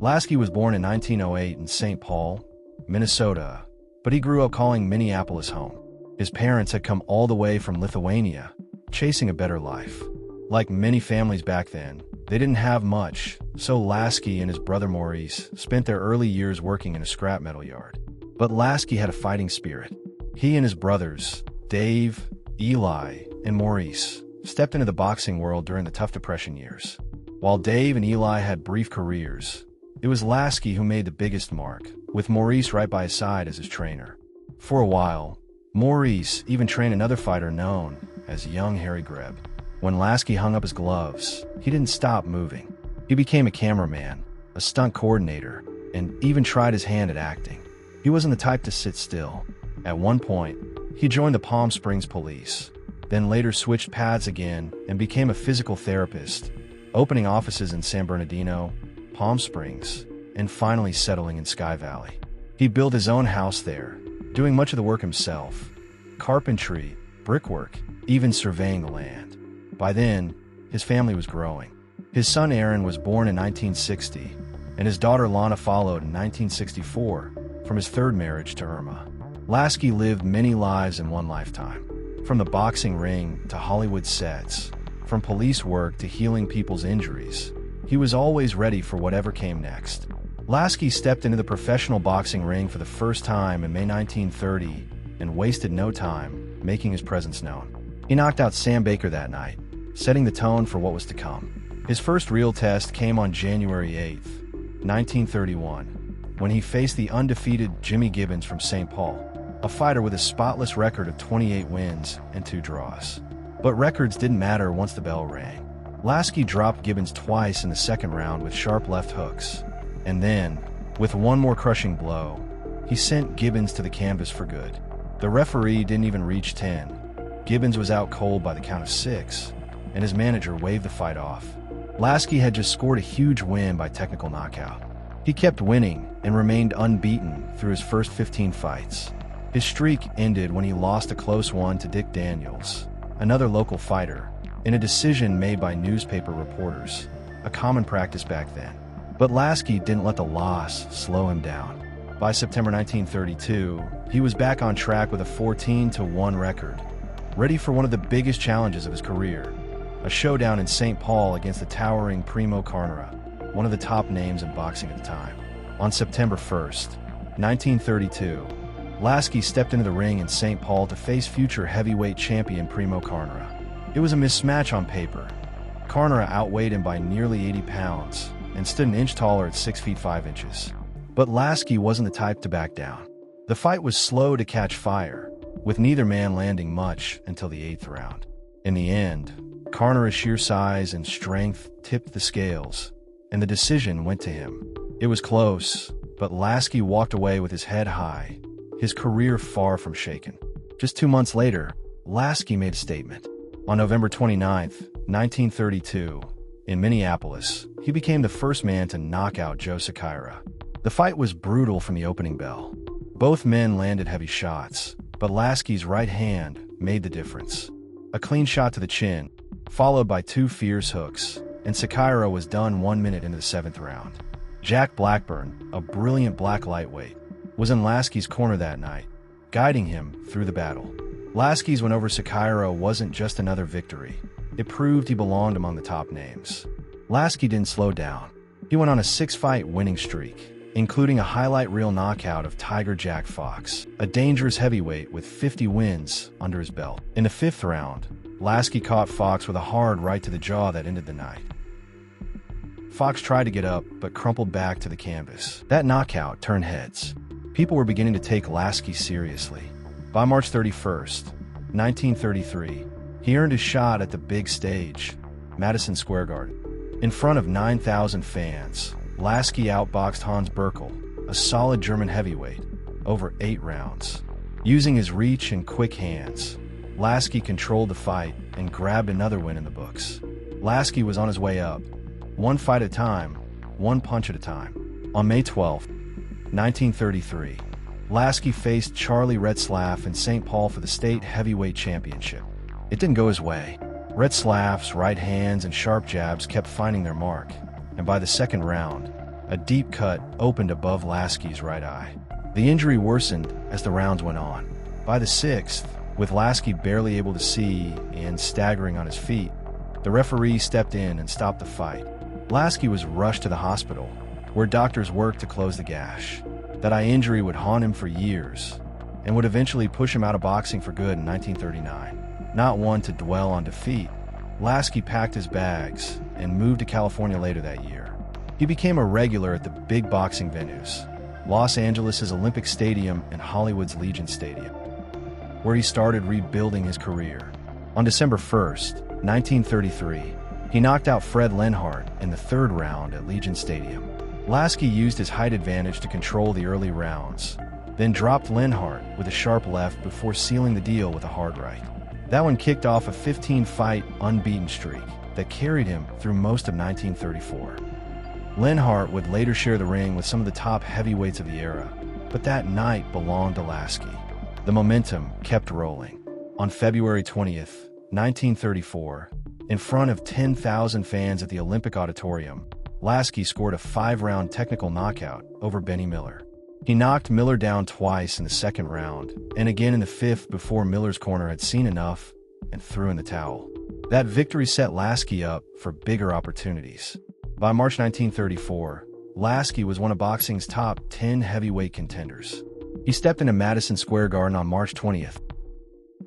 Lasky was born in 1908 in St. Paul, Minnesota, but he grew up calling Minneapolis home. His parents had come all the way from Lithuania, chasing a better life. Like many families back then, they didn't have much, so Lasky and his brother Maurice spent their early years working in a scrap metal yard. But Lasky had a fighting spirit. He and his brothers, Dave, Eli, and Maurice, stepped into the boxing world during the tough Depression years. While Dave and Eli had brief careers, it was Lasky who made the biggest mark, with Maurice right by his side as his trainer. For a while, Maurice even trained another fighter known as Young Harry Greb. When Lasky hung up his gloves, he didn't stop moving. He became a cameraman, a stunt coordinator, and even tried his hand at acting. He wasn't the type to sit still. At one point, he joined the Palm Springs police, then later switched paths again and became a physical therapist, opening offices in San Bernardino, Palm Springs, and finally settling in Sky Valley. He built his own house there, doing much of the work himself: carpentry, brickwork, even surveying the land. By then, his family was growing. His son Aaron was born in 1960, and his daughter Lana followed in 1964 from his third marriage to Irma. Lasky lived many lives in one lifetime. From the boxing ring to Hollywood sets, from police work to healing people's injuries, he was always ready for whatever came next. Lasky stepped into the professional boxing ring for the first time in May 1930 and wasted no time making his presence known. He knocked out Sam Baker that night, setting the tone for what was to come. His first real test came on January 8, 1931, when he faced the undefeated Jimmy Gibbons from St. Paul, a fighter with a spotless record of 28 wins and 2 draws. But records didn't matter once the bell rang. Lasky dropped Gibbons twice in the second round with sharp left hooks, and then, with one more crushing blow, he sent Gibbons to the canvas for good. The referee didn't even reach 10. Gibbons was out cold by the count of 6, and his manager waved the fight off. Lasky had just scored a huge win by technical knockout. He kept winning and remained unbeaten through his first 15 fights. His streak ended when he lost a close one to Dick Daniels, another local fighter, in a decision made by newspaper reporters, a common practice back then. But Lasky didn't let the loss slow him down. By September 1932, he was back on track with a 14-1 record, ready for one of the biggest challenges of his career, a showdown in St. Paul against the towering Primo Carnera, one of the top names in boxing at the time. On September 1st, 1932, Lasky stepped into the ring in St. Paul to face future heavyweight champion Primo Carnera. It was a mismatch on paper. Carnera outweighed him by nearly 80 pounds and stood an inch taller at 6 feet 5 inches. But Lasky wasn't the type to back down. The fight was slow to catch fire, with neither man landing much until the 8th round. In the end, Carnera's sheer size and strength tipped the scales, and the decision went to him. It was close, but Lasky walked away with his head high, his career far from shaken. Just 2 months later, Lasky made a statement. On November 29, 1932, in Minneapolis, he became the first man to knock out Joe Sakira. The fight was brutal from the opening bell. Both men landed heavy shots, but Lasky's right hand made the difference. A clean shot to the chin, followed by 2 fierce hooks, and Sakira was done 1 minute into the 7th round. Jack Blackburn, a brilliant black lightweight, was in Lasky's corner that night, guiding him through the battle. Lasky's win over Sakira wasn't just another victory. It proved he belonged among the top names. Lasky didn't slow down. He went on a 6-fight winning streak, including a highlight reel knockout of Tiger Jack Fox, a dangerous heavyweight with 50 wins under his belt. In the 5th round, Lasky caught Fox with a hard right to the jaw that ended the night. Fox tried to get up, but crumpled back to the canvas. That knockout turned heads. People were beginning to take Lasky seriously. By March 31st, 1933, he earned his shot at the big stage, Madison Square Garden. In front of 9,000 fans, Lasky outboxed Hans Berkel, a solid German heavyweight, over 8 rounds. Using his reach and quick hands, Lasky controlled the fight and grabbed another win in the books. Lasky was on his way up, one fight at a time, one punch at a time. On May 12, 1933, Lasky faced Charlie Retzlaff in St. Paul for the state heavyweight championship. It didn't go his way. Retzlaff's right hands and sharp jabs kept finding their mark, and by the 2nd round, A deep cut opened above Lasky's right eye. The injury worsened as the rounds went on. By the 6th, with Lasky barely able to see and staggering on his feet, the referee stepped in and stopped the fight. Lasky was rushed to the hospital, where doctors worked to close the gash. That eye injury would haunt him for years and would eventually push him out of boxing for good in 1939. Not one to dwell on defeat, Lasky packed his bags and moved to California later that year. He became a regular at the big boxing venues, Los Angeles' Olympic Stadium and Hollywood's Legion Stadium, where he started rebuilding his career. On December 1st, 1933, he knocked out Fred Lenhart in the 3rd round at Legion Stadium. Lasky used his height advantage to control the early rounds, then dropped Lenhart with a sharp left before sealing the deal with a hard right. That one kicked off a 15-fight unbeaten streak that carried him through most of 1934. Lenhart would later share the ring with some of the top heavyweights of the era, but that night belonged to Lasky. The momentum kept rolling. On February 20th, 1934, in front of 10,000 fans at the Olympic Auditorium, Lasky scored a 5-round technical knockout over Benny Miller. He knocked Miller down twice in the 2nd round, and again in the 5th before Miller's corner had seen enough and threw in the towel. That victory set Lasky up for bigger opportunities. By March 1934, Lasky was one of boxing's top 10 heavyweight contenders. He stepped into Madison Square Garden on March 20th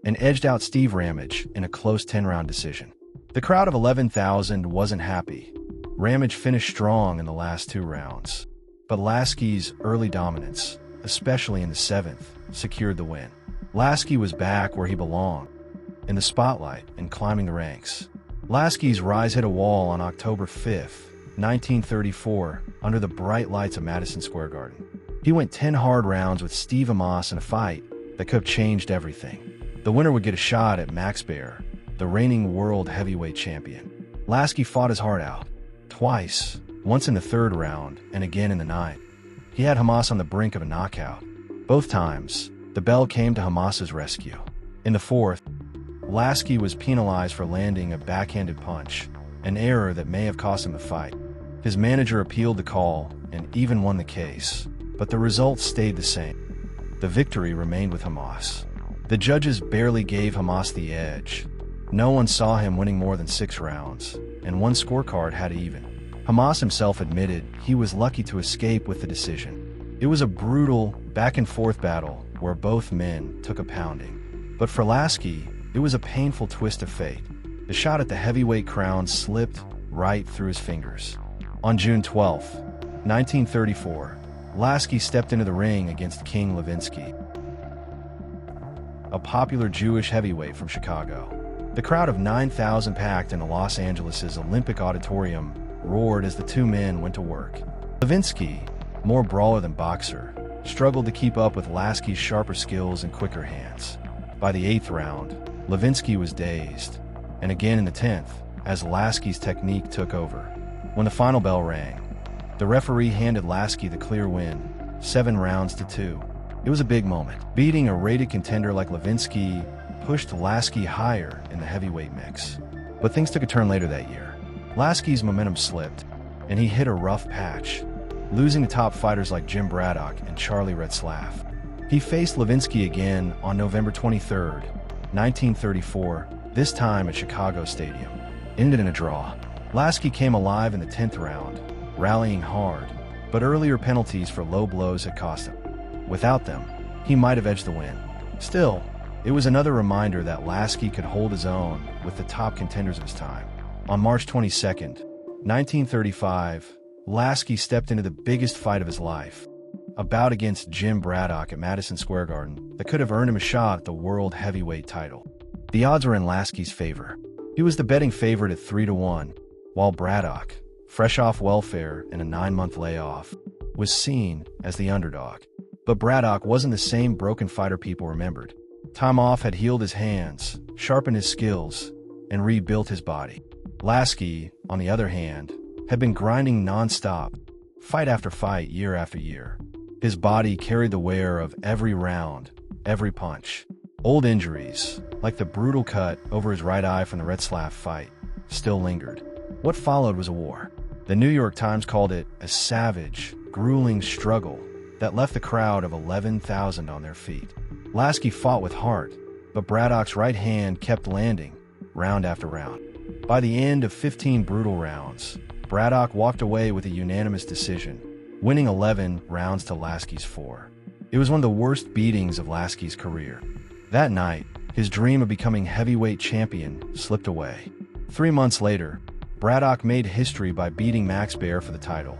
and edged out Steve Ramage in a close 10-round decision. The crowd of 11,000 wasn't happy. Ramage finished strong in the last 2 rounds, but Lasky's early dominance, especially in the 7th, secured the win. Lasky was back where he belonged, in the spotlight and climbing the ranks. Lasky's rise hit a wall on October 5th, 1934, under the bright lights of Madison Square Garden. He went 10 hard rounds with Steve Amos in a fight that could have changed everything. The winner would get a shot at Max Baer, the reigning world heavyweight champion. Lasky fought his heart out, twice, once in the 3rd round and again in the 9th. He had Hamas on the brink of a knockout. Both times, the bell came to Hamas's rescue. In the 4th, Lasky was penalized for landing a backhanded punch, an error that may have cost him the fight. His manager appealed the call and even won the case, but the results stayed the same. The victory remained with Hamas. The judges barely gave Hamas the edge. No one saw him winning more than 6 rounds, and one scorecard had it even. Hamas himself admitted he was lucky to escape with the decision. It was a brutal, back-and-forth battle where both men took a pounding. But for Lasky, it was a painful twist of fate. The shot at the heavyweight crown slipped right through his fingers. On June 12, 1934, Lasky stepped into the ring against King Levinsky, a popular Jewish heavyweight from Chicago. The crowd of 9,000 packed into Los Angeles' Olympic Auditorium roared as the two men went to work. Levinsky, more brawler than boxer, struggled to keep up with Lasky's sharper skills and quicker hands. By the 8th round, Levinsky was dazed, and again in the 10th, as Lasky's technique took over. When the final bell rang, the referee handed Lasky the clear win, 7 rounds to 2. It was a big moment. Beating a rated contender like Levinsky pushed Lasky higher in the heavyweight mix. But things took a turn later that year. Lasky's momentum slipped, and he hit a rough patch, losing to top fighters like Jim Braddock and Charlie Retzlaff. He faced Levinsky again on November 23, 1934, this time at Chicago Stadium. Ended in a draw. Lasky came alive in the 10th round, rallying hard, but earlier penalties for low blows had cost him. Without them, he might have edged the win. Still, it was another reminder that Lasky could hold his own with the top contenders of his time. On March 22, 1935, Lasky stepped into the biggest fight of his life, a bout against Jim Braddock at Madison Square Garden that could have earned him a shot at the world heavyweight title. The odds were in Lasky's favor. He was the betting favorite at 3-1, while Braddock, fresh off welfare and a 9-month layoff, was seen as the underdog. But Braddock wasn't the same broken fighter people remembered. Time off had healed his hands, sharpened his skills, and rebuilt his body. Lasky, on the other hand, had been grinding non-stop, fight after fight, year after year. His body carried the wear of every round, every punch. Old injuries, like the brutal cut over his right eye from the Retzlaff fight, still lingered. What followed was a war. The New York Times called it a savage, grueling struggle that left a crowd of 11,000 on their feet. Lasky fought with heart, but Braddock's right hand kept landing, round after round. By the end of 15 brutal rounds, Braddock walked away with a unanimous decision, winning 11 rounds to Lasky's 4. It was one of the worst beatings of Lasky's career. That night, his dream of becoming heavyweight champion slipped away. 3 months later, Braddock made history by beating Baer for the title,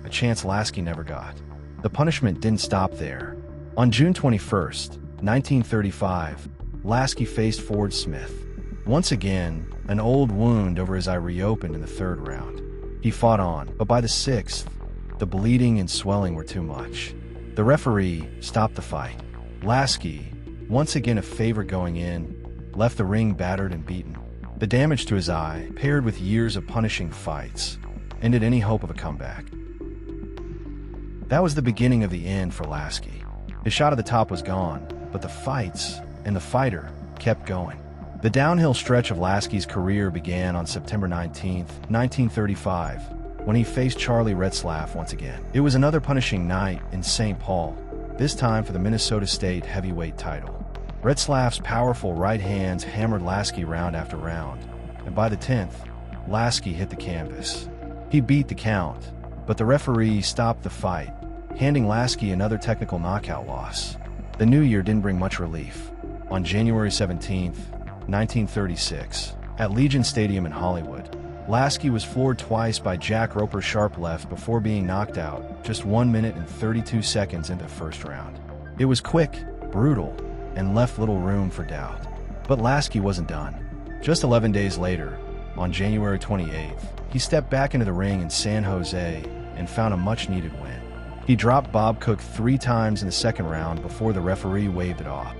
a chance Lasky never got. The punishment didn't stop there. On June 21st, 1935, Lasky faced Ford Smith. Once again, an old wound over his eye reopened in the 3rd round. He fought on, but by the 6th, the bleeding and swelling were too much. The referee stopped the fight. Lasky, once again a favorite going in, left the ring battered and beaten. The damage to his eye, paired with years of punishing fights, ended any hope of a comeback. That was the beginning of the end for Lasky. His shot at the top was gone, but the fights and the fighter kept going. The downhill stretch of Lasky's career began on September 19, 1935, when he faced Charlie Retzlaff once again. It was another punishing night in St. Paul, this time for the Minnesota State heavyweight title. Retzlaff's powerful right hands hammered Lasky round after round, and by the 10th, Lasky hit the canvas. He beat the count, but the referee stopped the fight, handing Lasky another technical knockout loss. The new year didn't bring much relief. On January 17, 1936, at Legion Stadium in Hollywood, Lasky was floored twice by Jack Roper's sharp left before being knocked out just 1 minute and 32 seconds into the 1st round. It was quick, brutal, and left little room for doubt. But Lasky wasn't done. Just 11 days later, on January 28th, he stepped back into the ring in San Jose and found a much-needed win. He dropped Bob Cook 3 times in the 2nd round before the referee waved it off.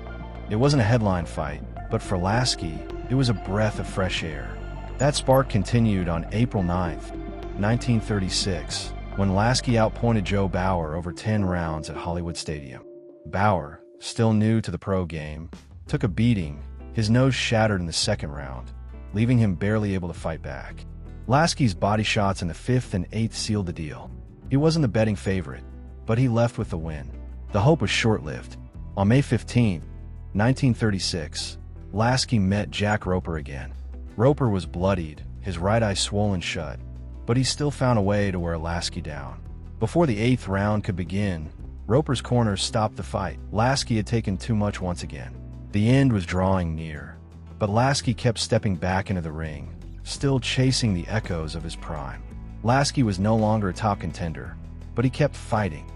It wasn't a headline fight, but for Lasky, it was a breath of fresh air. That spark continued on April 9, 1936, when Lasky outpointed Joe Baer over 10 rounds at Hollywood Stadium. Baer, still new to the pro game, took a beating, his nose shattered in the 2nd round, leaving him barely able to fight back. Lasky's body shots in the 5th and 8th sealed the deal. He wasn't the betting favorite, but he left with the win. The hope was short-lived. On May 15, 1936, Lasky met Jack Roper again. Roper was bloodied, his right eye swollen shut, but he still found a way to wear Lasky down. Before the 8th round could begin, Roper's corners stopped the fight. Lasky had taken too much once again. The end was drawing near, but Lasky kept stepping back into the ring, still chasing the echoes of his prime. Lasky was no longer a top contender, but he kept fighting.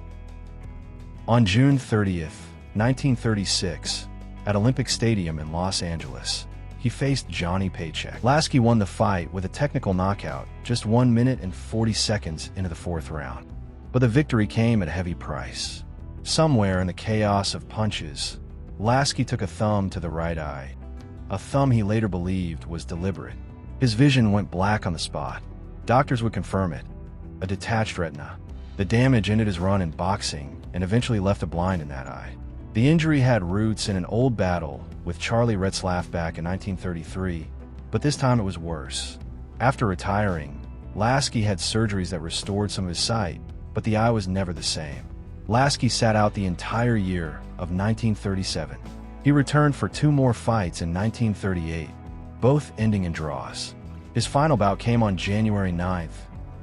On June 30th, 1936, at Olympic Stadium in Los Angeles, he faced Johnny Paycheck. Lasky won the fight with a technical knockout just 1 minute and 40 seconds into the 4th round. But the victory came at a heavy price. Somewhere in the chaos of punches, Lasky took a thumb to the right eye, a thumb he later believed was deliberate. His vision went black on the spot. Doctors would confirm it, a detached retina. The damage ended his run in boxing and eventually left him blind in that eye. The injury had roots in an old battle with Charlie Retzlaff back in 1933, but this time it was worse. After retiring, Lasky had surgeries that restored some of his sight, but the eye was never the same. Lasky sat out the entire year of 1937. He returned for 2 more fights in 1938, both ending in draws. His final bout came on January 9,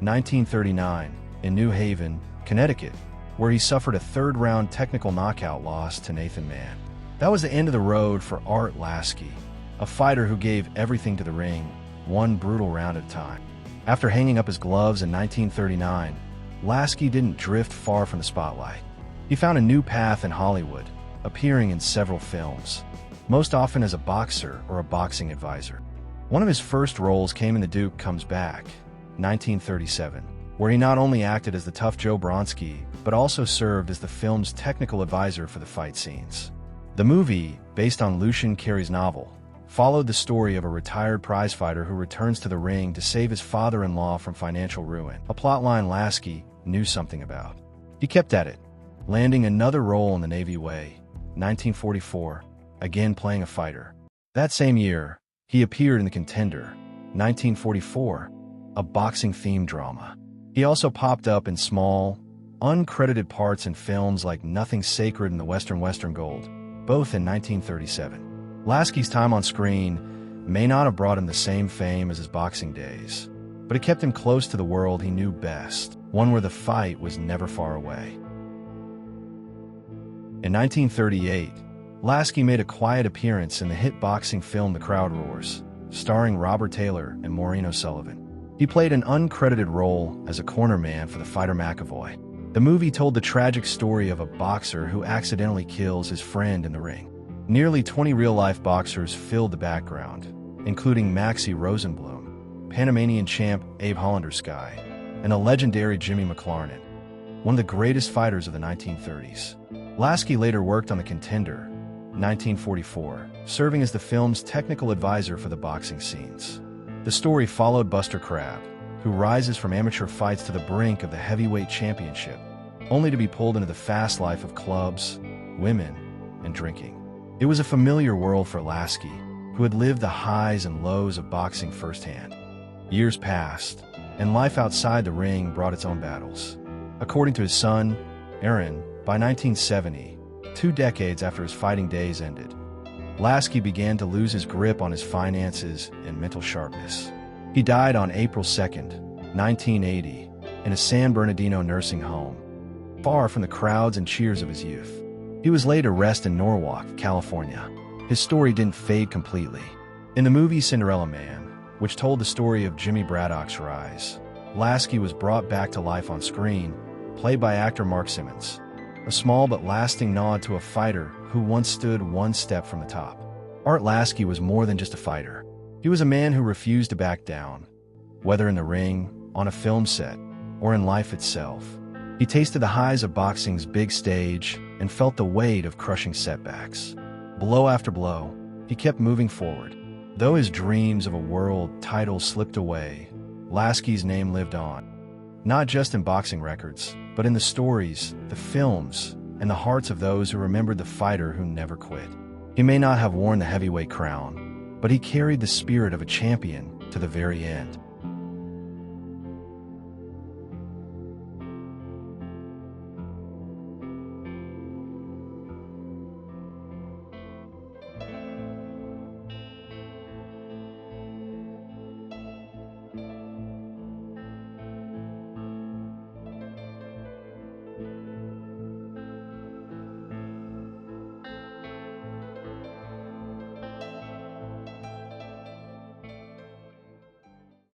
1939, in New Haven, Connecticut, where he suffered a 3rd round technical knockout loss to Nathan Mann. That was the end of the road for Art Lasky, a fighter who gave everything to the ring, 1 brutal round at a time. After hanging up his gloves in 1939, Lasky didn't drift far from the spotlight. He found a new path in Hollywood, appearing in several films, most often as a boxer or a boxing advisor. One of his first roles came in The Duke Comes Back, 1937, where he not only acted as the tough Joe Bronski, but also served as the film's technical advisor for the fight scenes. The movie, based on Lucian Carey's novel, followed the story of a retired prizefighter who returns to the ring to save his father-in-law from financial ruin, a plotline Lasky knew something about. He kept at it, landing another role in The Navy Way, 1944, again playing a fighter. That same year, he appeared in The Contender, 1944, a boxing-themed drama. He also popped up in small, uncredited parts in films like Nothing Sacred and The Western Gold, both in 1937. Lasky's time on screen may not have brought him the same fame as his boxing days, but it kept him close to the world he knew best, one where the fight was never far away. In 1938, Lasky made a quiet appearance in the hit boxing film The Crowd Roars, starring Robert Taylor and Maureen O'Sullivan. He played an uncredited role as a cornerman for the fighter McAvoy. The movie told the tragic story of a boxer who accidentally kills his friend in the ring. Nearly 20 real-life boxers filled the background, including Maxie Rosenblum, Panamanian champ Abe Hollander-Sky, and a legendary Jimmy McLarnin, one of the greatest fighters of the 1930s. Lasky later worked on The Contender, 1944, serving as the film's technical advisor for the boxing scenes. The story followed Buster Crabbe, who rises from amateur fights to the brink of the heavyweight championship, only to be pulled into the fast life of clubs, women, and drinking. It was a familiar world for Lasky, who had lived the highs and lows of boxing firsthand. Years passed, and life outside the ring brought its own battles. According to his son, Aaron, by 1970, 2 decades after his fighting days ended, Lasky began to lose his grip on his finances and mental sharpness. He died on April 2, 1980, in a San Bernardino nursing home, far from the crowds and cheers of his youth. He was laid to rest in Norwalk, California. His story didn't fade completely. In the movie Cinderella Man, which told the story of Jimmy Braddock's rise, Lasky was brought back to life on screen, played by actor Mark Simmons, a small but lasting nod to a fighter who once stood one step from the top. Art Lasky was more than just a fighter. He was a man who refused to back down, whether in the ring, on a film set, or in life itself. He tasted the highs of boxing's big stage and felt the weight of crushing setbacks. Blow after blow, he kept moving forward. Though his dreams of a world title slipped away, Lasky's name lived on. Not just in boxing records, but in the stories, the films, and the hearts of those who remembered the fighter who never quit. He may not have worn the heavyweight crown, but he carried the spirit of a champion to the very end.